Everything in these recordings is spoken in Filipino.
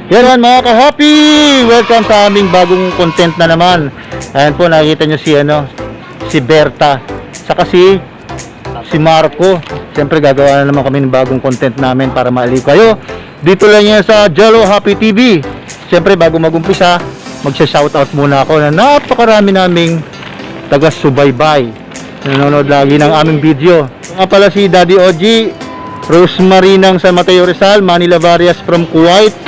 Yan mga ka-happy! Welcome sa aming bagong content na naman. Ayan po, nakikita nyo si Berta. Saka si Marco. Siyempre gagawa na naman kami ng bagong content namin para maaliw kayo. Dito lang yan sa Jello Happy TV. Siyempre bago mag-umpisa, magsha-shoutout muna ako na napakarami naming taga-subaybay. Nanonood lagi ng aming video. Nga pala si Daddy Oji, Rosemary ng San Mateo Rizal, Manila Varias from Kuwait,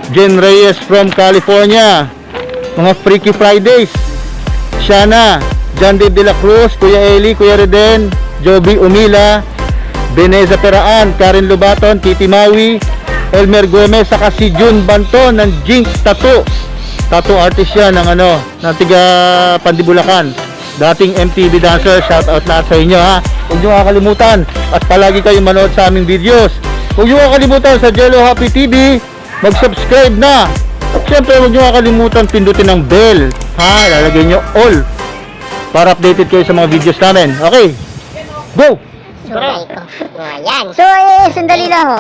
Jen Reyes from California, mga Freaky Fridays, Shana, John Dave de la Cruz, Kuya Eli, Kuya Reden, Joby Umila, Beneza Peraan, Karen Lubaton, Titi Maui, Elmer Gomez, saka si June Banton ng Jinx Tattoo artist yan ng ng tiga Pandibulacan, dating MTV dancer. Shout out lahat sa inyo ha. Huwag nyo kakalimutan at palagi kayong manood sa aming videos. Huwag nyo kakalimutan sa Jello Happy TV, mag-subscribe na. At syempre huwag nyo kakalimutan pindutin ng bell ha, lalagay nyo all para updated kayo sa mga videos namin. Okay, go! Ayan. So, sandali lang ho.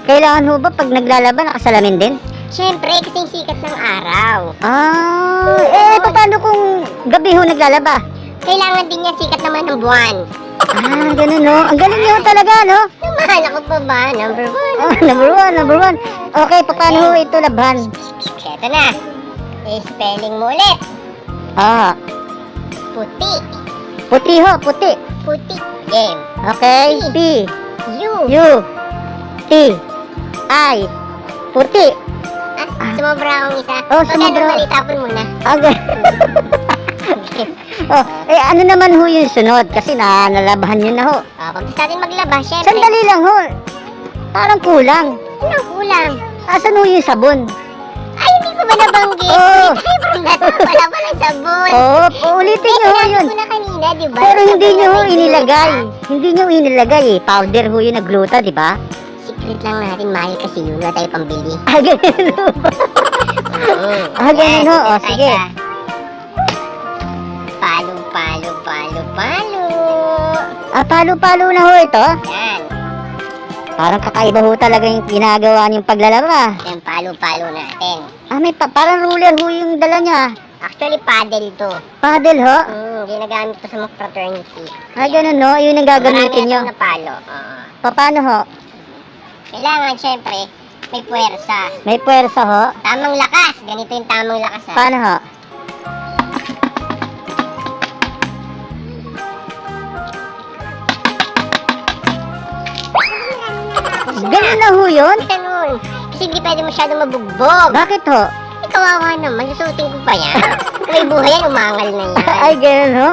Kailangan ho ba pag naglalaban nakasalamin din? Siyempre, kasing sikat ng araw. Paano kung gabi ho naglalaba? Kailangan din niya sikat naman ng buwan. Ganun no. Ang galing niyo talaga, no? Mahal ako pa ba? Number one. Number one. Okay, paano ho ito laban? Eto na. Spelling mo ulit. Puti. Puti ho, puti. Puti. Game. Okay, P, U, T, I, puti. Sumobra akong isa. Sumobra. Magkano itapon muna. Okay. Ano naman ho yung sunod? Kasi nalabahan nyo na ho. Pag gusto natin maglaba, syempre. Sandali lang ho. Parang kulang. Anong kulang? Asan ho yung sabon? Ay, hindi ko ba nabanggit? Wala pa ng sabon. Ulitin nyo ho yun. Ko na kanina, di ba? Pero hindi nyo ho inilagay. Hindi nyo inilagay eh. Powder ho yun na gluta, di ba? Secret lang natin, mahal kasi yun. Wala tayo pambili. Ganun ho. Ganun ho. Sige. Palo. Palo-palo na ho ito. Yan. Parang kakaiba ho talaga yung ginagawa niyong paglalaba. Yan, palo natin. Parang ruler ho yung dala niya. Actually, paddle to. Paddle ho? Ginagamit to sa mga fraternity. Ganun no? Yun ang gagamitin nyo. Marami na palo. Paano ho? Kailangan, syempre, may puwersa. May puwersa ho? Tamang lakas. Ganito yung tamang lakas, ha? Paano ho? Ganun na ho yun? Ganun. Kasi hindi pwede masyado mabugbog. Bakit ho? Kawawa naman. Susutin ko pa yan. May buhay yan, umangal na yan. Ganun ho?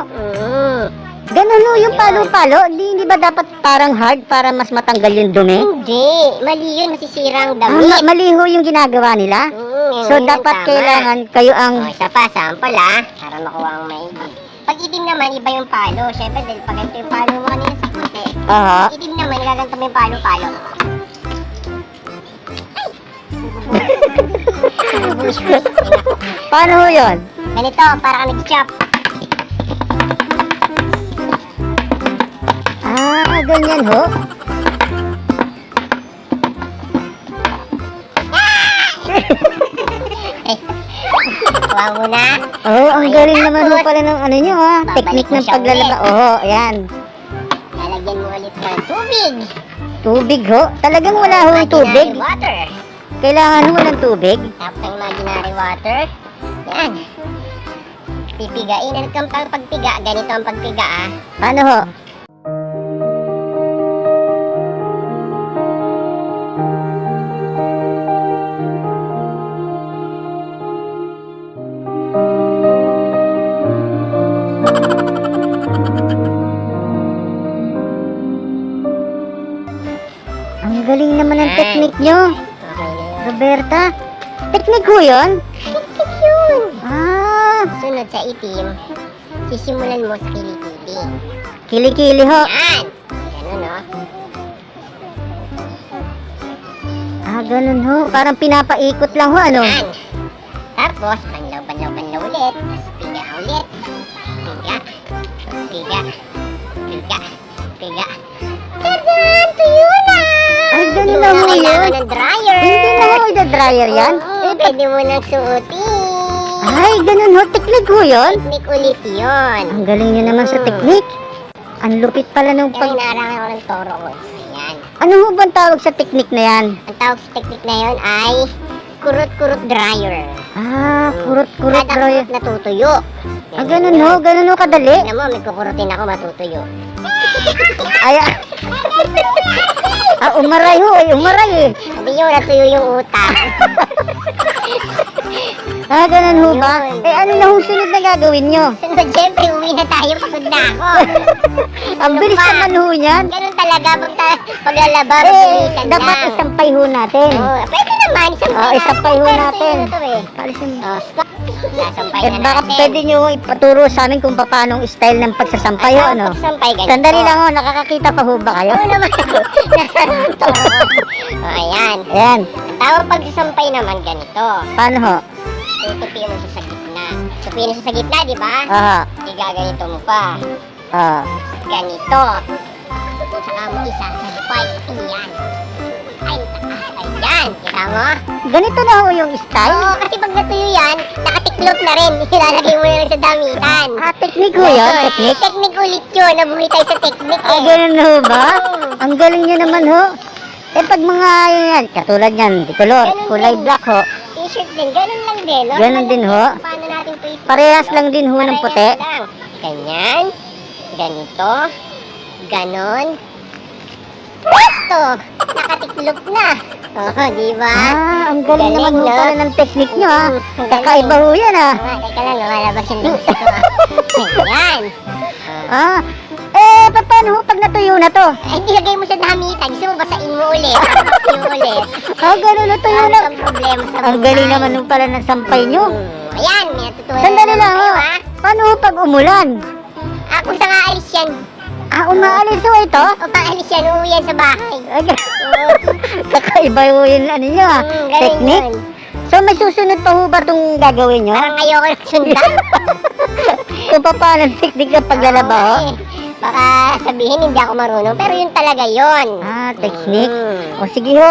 Ganun ho yung palo-palo? Hindi ba dapat parang hard para mas matanggal yung dumi? Hindi. Mali yun. Masisira ang damit. Mali ho yung ginagawa nila? So dapat kailangan kayo ang... Isa pa, sample para makuha ang maigi. Pag itim naman, iba yung palo. Siyempre, dahil pag ito yung palo mo kanina sa puti. Itim naman, gaganto mo yung palo-palo. Paano ho yun? Ganito, para ka nag-chop. Ganyan ho? Kuha mo na. Ang galing naman ho pala ng nyo technique ng paglalaba. Ayan. Lalagyan mo ulit ng tubig. Tubig ho? Talagang wala ho yung tubig? Imaginary water. Kailangan ho ng tubig? Tapos ng imaginary water. Yan. Pipigain. Ano kang pagpiga? Ganito ang pagpiga, Paano ho? Ang galing naman ng technique nyo. Okay na yun. Roberta, technique ho yun? Technique yun. Sunod sa itim, sisimulan mo sa kilikili. Kilikili ho. Yan. Ganun, no? Ganun ho. Parang pinapaikot lang ho, ano? Yan. Tapos, banlaw ulit. Tapos, piga ulit. Piga. Tadan! Tuyo na! Ay, Hindi ganun mo na na ho kailangan yun. ng dryer. Hindi na ho ida-dryer yan. Oo, pwede mo nang suotin. Ay, ganun ho. Teknik ho yun. Technique ulit yun. Ang galing niya naman sa teknik. Ang lupit pala nung Kaya pag... inaarangan ako ng toro ko. Ayan. Ano ho bang tawag sa teknik na yan? Ang tawag sa technique na yun ay kurot-kurot dryer. Ah, kurot-kurot Kada dryer. kurot natutuyo. Ah, ganun ho kadali. Tingnan mo, may kukurutin ako, matutuyo. Ay, umaray ho, umaray eh. Hindi yung natuyo yung utak. Ah, ganun ho ba? Eh, ano na ho sunod na gagawin nyo? Sunod, syempre, uwi na tayo, pagod na ako. Ang bilis pa? naman ho yan. Ganun talaga, paglalaba, Eh, mabilisan lang. dapat isampay ho natin. Oh, pwede naman, isampay Oh, isampay ho Pero natin. sa'yo na to eh. Alisin mo. Oh, stop. Sasampay Eh, na baka natin. pwede nyo ipaturo sa amin kung paano ang style ng pagsasampay ho, ano? Sampay ganito. Sandali lang ho, nakakakita pa ho ba kayo? Oo naman. Oh, ayan. Ayan, Ang tawag pagsasampay naman ganito. paano ho? Tutupiin mo siya sa gitna. Tutupiin mo siya sa gitna, di ba? Aha, Igaganito mo pa. ah. Ganito. Saka mo isasampay. Ayan. Ay, taas. Ayan. Kita mo? Ganito na ho yung style? Oo, kasi pag natuyo yan, nakatiklop na rin. Ilalagay mo na lang sa damitan. Ah, teknik ho yun, Oo, teknik? Teknik ulit yun. Nabuhay tayo sa teknik Ah, eh. ganun ho ba? Oo. Ang galing nyo naman ho. Eh, pag mga yan, katulad yan, di color, Ganun kulay din. black ho. T-shirt din. Ganun lang din. No? Ganun din ho. Paano natin ito ipapalo? Parehas lang din ho ng Parehas puti. lang. Ganyan. Ganito. Ganon. Presto! Nakatiklop na. Oo, di ba? Ah, ang galing naman ho no? pala ng teknik nyo ha. Mm, ang Kakaiba ho yan ha. Teka lang, lumalabas yung lips ko. Ayan. Ah, eh, paano ho pag natuyo na to? Ay, ilagay mo sa damitan. Gusto mo basain mo ulit. Yung ulit. Ah, ganun natuyo na. Ang problema sa Ang galing naman ho pala ng sampay nyo. Ayan, may natutunan Sandali na lang ho. kayo, ha? Paano ho pag umulan? Kung saan aalis yan, Ah, umaalis ho ito? o paalis yan, uuwi yan sa bahay. Ay, kakaiba ho yun ano nyo ha. Galing Teknik. yun. So, may susunod pa ho ba itong gagawin nyo? Parang ayoko na sundan. Kung paano ang teknik ng paglalaba ho? Oo, eh. Baka sabihin hindi ako marunong, pero yun talaga yun. Ah, teknik. Mm. O sige ho,